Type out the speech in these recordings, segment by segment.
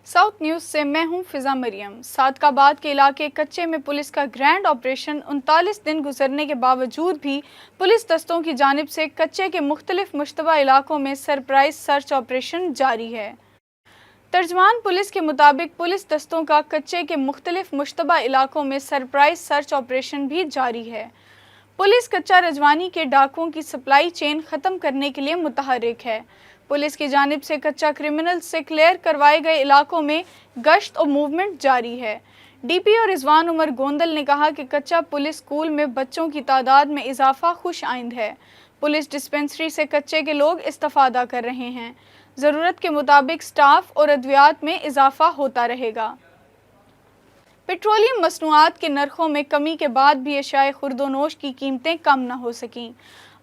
South news से मैं हूं फिजा मरियम। सादकाबाद के इलाके कच्चे में पुलिस का ग्रैंड ऑपरेशन 39 दिन गुजरने के बावजूद भी पुलिस दस्तों की जानिब से कच्चे के मुख्तलिफ मुश्तबा इलाकों में सरप्राइज सर्च ऑपरेशन जारी है। तर्जमान पुलिस के मुताबिक पुलिस दस्तों का कच्चे के मुख्तलिफ मुश्तबा इलाकों में सरप्राइज सर्च ऑपरेशन भी जारी है। पुलिस कच्चा रजवानी के डाकुओं की सप्लाई चेन ख़त्म करने के लिए मुतहर्रिक है। पुलिस की जानिब से कच्चा क्रिमिनल से क्लियर करवाए गए इलाकों में गश्त और मूवमेंट जारी है। DPO रिजवान उमर गोंदल ने कहा कि कच्चा पुलिस स्कूल में बच्चों की तादाद में इजाफा खुश आइंद है। पुलिस डिस्पेंसरी से कच्चे के लोग इस्तेफादा कर रहे हैं। ज़रूरत के मुताबिक स्टाफ और अद्वियात में इजाफा होता रहेगा। पेट्रोलियम मसनूआत के नरखों में कमी के बाद भी अशाए खुर्दोनोश की कीमतें कम न हो सकीं।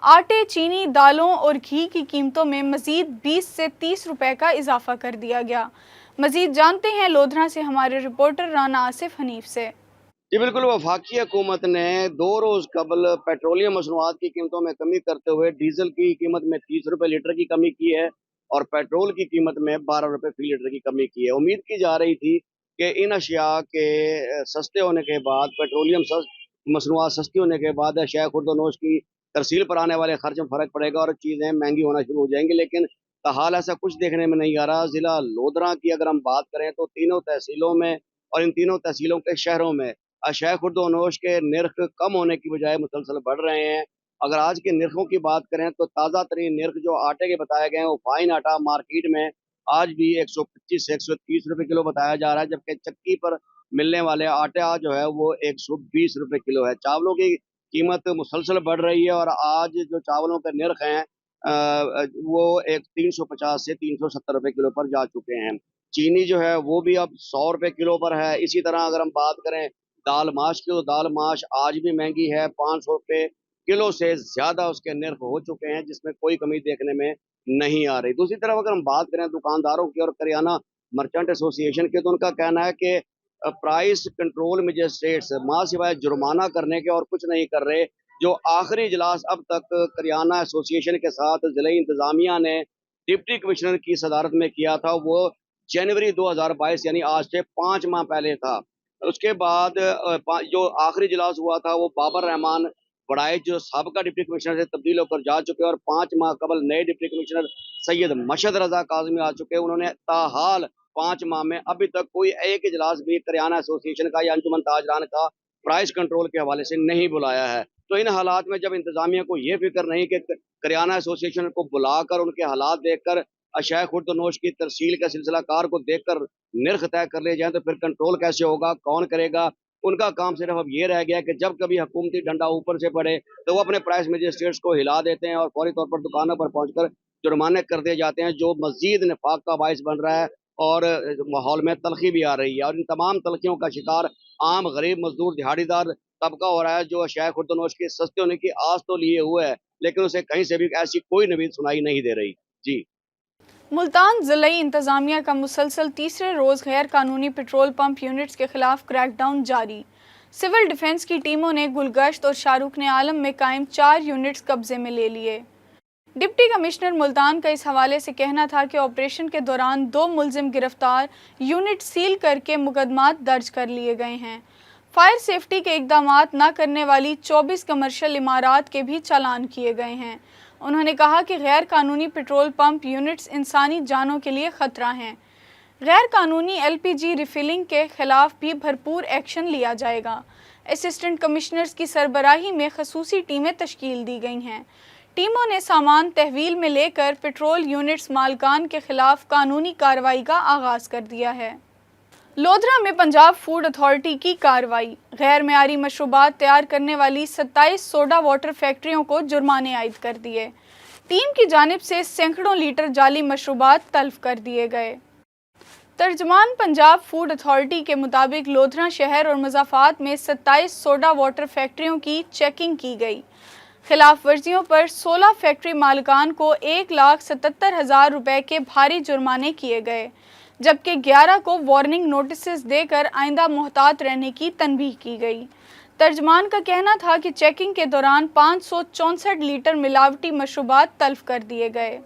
आटे, चीनी, दालों और घी की कीमतों में मजीद 20 से 30 रुपए का इजाफा कर दिया गया। मजीद जानते हैं लोधरा से हमारे रिपोर्टर राना आसिफ हनीफ से। जी बिल्कुल, वफाकी हुकूमत ने 2 रोज़ कबल पेट्रोलियम मसनूआत की कीमतों में कमी करते हुए डीजल की कीमत में 30 रुपये लीटर की कमी की है और पेट्रोल की कीमत में 12 रुपये फी लीटर की कमी की है। उम्मीद की जा रही थी कि इन अशिया के सस्ते होने के बाद, पेट्रोलियम मसनूआत सस्ती होने के बाद अशिया खुर्दोनोश की तरसील पर आने वाले खर्च में फ़र्क पड़ेगा और चीज़ें महंगी होना शुरू हो जाएंगी, लेकिन हाल ऐसा कुछ देखने में नहीं आ रहा। ज़िला लोधरा की अगर हम बात करें तो तीनों तहसीलों में और इन तीनों तहसीलों के शहरों में अशाए खुर्दोनोश के निर्ख कम होने की बजाय मुसलसल बढ़ रहे हैं। अगर आज के निर्खों की बात करें तो ताज़ा तरीन निर्ख जो आटे के बताए गए हैं, वो फाइन आटा मार्केट में आज भी 125 से 130 रुपये किलो बताया जा रहा है, जबकि चक्की पर मिलने वाले आटा जो है वो 120 रुपये किलो है। चावलों की कीमत मुसलसल बढ़ रही है और आज जो चावलों के निर्ख हैं वो 350 से 370 रुपये किलो पर जा चुके हैं। चीनी जो है वो भी अब 100 रुपये किलो पर है। इसी तरह अगर हम बात करें दाल माश की, तो दाल माश आज भी महंगी है, 500 रुपये किलो से ज़्यादा उसके निर्ख हो चुके हैं, जिसमें कोई कमी देखने में नहीं आ रही। दूसरी तरफ अगर हम बात करें दुकानदारों की और करियाना मर्चेंट एसोसिएशन की, तो उनका कहना है कि प्राइस कंट्रोल मजिस्ट्रेट्स माँ सिवाय जुर्माना करने के और कुछ नहीं कर रहे। जो आखिरी इजलास अब तक करियाना एसोसिएशन के साथ ज़िले इंतज़ामिया ने डिप्टी कमिश्नर की सदारत में किया था, वो जनवरी 2022 यानी आज से 5 माह पहले था। उसके बाद जो आखिरी इजलास हुआ था वो बाबर रहमान बड़ाई जो साबका डिप्टी कमिश्नर से तब्दील होकर जा चुके और 5 माह कबल नए डिप्टी कमिश्नर सैयद मशहद रजा काज़मी आ चुके। उन्होंने ताहाल 5 माह में अभी तक कोई एक इजलास भी करियाना एसोसिएशन का या अंजुमन ताजरान का प्राइस कंट्रोल के हवाले से नहीं बुलाया है। तो इन हालात में जब इंतजामिया को ये फिक्र नहीं कि करियाना एसोसिएशन को बुलाकर उनके हालात देखकर अशाए खुर्दोनोश की तरसील का सिलसिला कार को देखकर निर्ख तय कर ले जाएं, तो फिर कंट्रोल कैसे होगा, कौन करेगा? उनका काम सिर्फ अब ये रह गया कि जब कभी हुकूमती डंडा ऊपर से पड़े तो वो अपने प्राइस मजिस्ट्रेट्स को हिला देते हैं और फौरी तौर पर दुकानों पर पहुंचकर जुर्माने कर दिए जाते हैं, जो मजीद निफाक का बाइस बन रहा है और माहौल में तलखी भी आ रही है। और इन तमाम तलखियों का शिकार आम गरीब मजदूर दिहाड़ीदार तबका हो रहा है, जो अशाए खुर्दोनोश के सस्ते होने की आस तो लिए हुए है, लेकिन उसे कहीं से भी ऐसी कोई नवीद सुनाई नहीं दे रही। जी। मुल्तान ज़िले इंतज़ामिया का मुसलसल तीसरे रोज़ गैर कानूनी पेट्रोल पंप यूनिट्स के खिलाफ क्रैकडाउन जारी। सिविल डिफेंस की टीमों ने गुलगश्त और शाहरुख आलम में कायम 4 यूनिट्स कब्जे में ले लिए। डिप्टी कमिश्नर मुल्तान का इस हवाले से कहना था कि ऑपरेशन के दौरान 2 मुलजिम गिरफ्तार, यूनिट सील करके मुकदमात दर्ज कर लिए गए हैं। फायर सेफ्टी के इकदामात न करने वाली 24 कमर्शियल इमारात के भी चालान किए गए हैं। उन्होंने कहा कि गैर कानूनी पेट्रोल पंप यूनिट्स इंसानी जानों के लिए ख़तरा हैं। गैर कानूनी LPG रिफिलिंग के खिलाफ भी भरपूर एक्शन लिया जाएगा। असिस्टेंट कमिश्नर्स की सरबराही में खसूसी टीमें तश्कील दी गई हैं। टीमों ने सामान तहवील में लेकर पेट्रोल यूनिट्स मालकान के खिलाफ कानूनी कार्रवाई का आगाज़ कर दिया है। लोधरा में पंजाब फूड अथॉरिटी की कार्रवाई। गैर मेयारी मशरूबात तैयार करने वाली 27 सोडा वाटर फैक्ट्रियों को जुर्माने आयद कर दिए। टीम की जानिब से सैकड़ों लीटर जाली मशरूबात तल्फ कर दिए गए। तर्जमान पंजाब फूड अथॉरिटी के मुताबिक लोधरा शहर और मुज़ाफ़ात में 27 सोडा वाटर फैक्ट्रियों की चेकिंग की गई। खिलाफ वर्जियों पर 16 फैक्ट्री मालिकान को 1,77,000 रुपए के भारी जुर्माने किए गए, जबकि 11 को वार्निंग नोटिस देकर आइंदा मोहतात रहने की तनबीह की गई। तर्जमान का कहना था कि चेकिंग के दौरान 564 लीटर मिलावटी मशरूबात तल्फ कर दिए गए।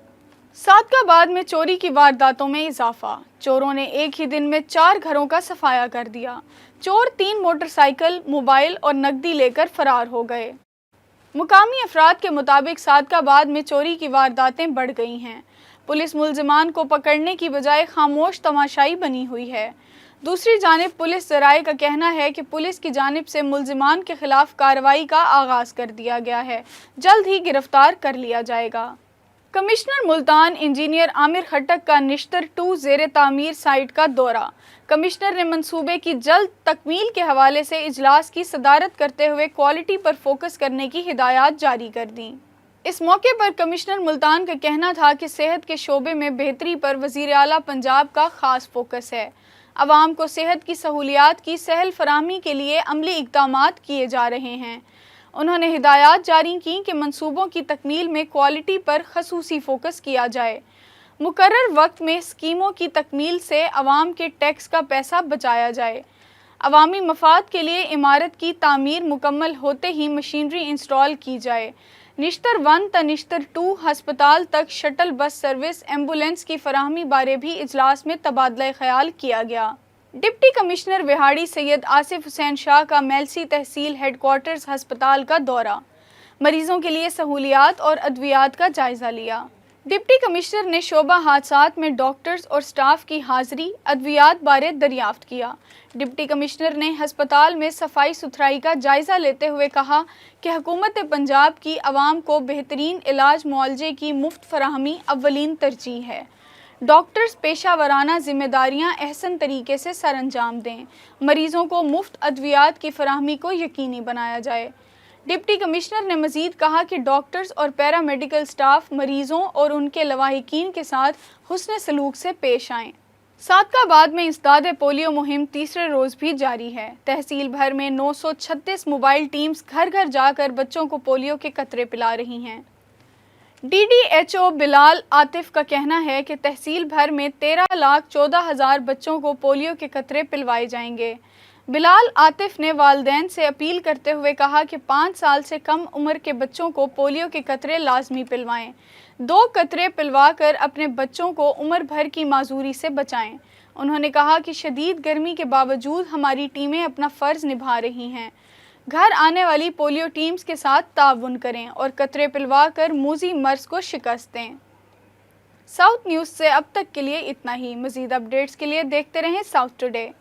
सादकाबाद में चोरी की वारदातों में इजाफा। चोरों ने एक ही दिन में 4 घरों का सफाया कर दिया। चोर 3 मोटरसाइकिल, मोबाइल और नकदी लेकर फरार हो गए। मुकामी अफराद के मुताबिक सादकाबाद में चोरी की वारदातें बढ़ गई हैं। पुलिस मुलजिमान को पकड़ने की बजाय खामोश तमाशाई बनी हुई है। दूसरी जानिब पुलिस ज़राए का कहना है कि पुलिस की जानिब से मुलजिमान के खिलाफ कार्रवाई का आगाज कर दिया गया है। जल्द ही गिरफ्तार कर लिया जाएगा। कमिश्नर मुल्तान इंजीनियर आमिर खट्टक का निश्तर 2 ज़ेरे तामीर साइट का दौरा। कमिश्नर ने मंसूबे की जल्द तकमील के हवाले से इजलास की सदारत करते हुए क्वालिटी पर फोकस करने की हिदायत जारी कर दी। इस मौके पर कमिश्नर मुल्तान का कहना था कि सेहत के शोबे में बेहतरी पर वज़ीर आला पंजाब का खास फोकस है। अवाम को सेहत की सहूलियात की सहल फराहमी के लिए अमली इक़दामात किए जा रहे हैं। उन्होंने हिदायत जारी की कि मंसूबों की तकमील में क्वालिटी पर खसूसी फोकस किया जाए। मुकर्रर वक्त में स्कीमों की तकमील से अवाम के टैक्स का पैसा बचाया जाए। अवामी मफाद के लिए इमारत की तामीर मुकम्मल होते ही मशीनरी इंस्टॉल की जाए। निश्तर 1 ता निश्तर 2 हस्पताल तक शटल बस सर्विस, एम्बुलेंस की फराहमी बारे भी इजलास में तबादला ख्याल किया गया। डिप्टी कमिश्नर विहाड़ी सैयद आसिफ हुसैन शाह का मेलसी तहसील हेडक्वार्टर्स हस्पताल का दौरा। मरीजों के लिए सहूलियात और अद्वियात का जायजा लिया। डिप्टी कमिश्नर ने शोबा हादसात में डॉक्टर्स और स्टाफ की हाजिरी, अद्वियात बारे दरियाफ्त किया। डिप्टी कमिश्नर ने हस्पताल में सफाई सुथराई का जायजा लेते हुए कहा कि हुकूमत पंजाब की आवाम को बेहतरीन इलाज मुआलजे की मुफ्त फराहमी अव्वलीन तरजीह है। डॉक्टर्स पेशा वराना जिम्मेदारियां अहसन तरीके से सरअंजाम दें। मरीजों को मुफ्त अद्वियात की फराहमी को यकीनी बनाया जाए। डिप्टी कमिश्नर ने मजीद कहा कि डॉक्टर्स और पैरामेडिकल स्टाफ मरीजों और उनके लवाहिकीन के साथ हुस्न सलूक से पेश आएँ। सादकाबाद में इंसदाद पोलियो मुहिम तीसरे रोज़ भी जारी है। तहसील भर में 936 मोबाइल टीम्स घर घर जाकर बच्चों को पोलियो के कतरे पिला रही हैं। DDHO बिलाल आतिफ का कहना है कि तहसील भर में 13,14,000 बच्चों को पोलियो के कतरे पिलवाए जाएंगे। बिलाल आतिफ ने वालिदैन से अपील करते हुए कहा कि 5 साल से कम उम्र के बच्चों को पोलियो के कतरे लाजमी पिलवाएं। 2 कतरे पिलवा कर अपने बच्चों को उम्र भर की माजूरी से बचाएं। उन्होंने कहा कि शदीद गर्मी के बावजूद हमारी टीमें अपना फ़र्ज निभा रही हैं। घर आने वाली पोलियो टीम्स के साथ ताउन करें और कतरे पिलवा कर मूजी मर्ज को शिकस्त दें। साउथ न्यूज़ से अब तक के लिए इतना ही। मज़ीद अपडेट्स के लिए देखते रहें साउथ टुडे।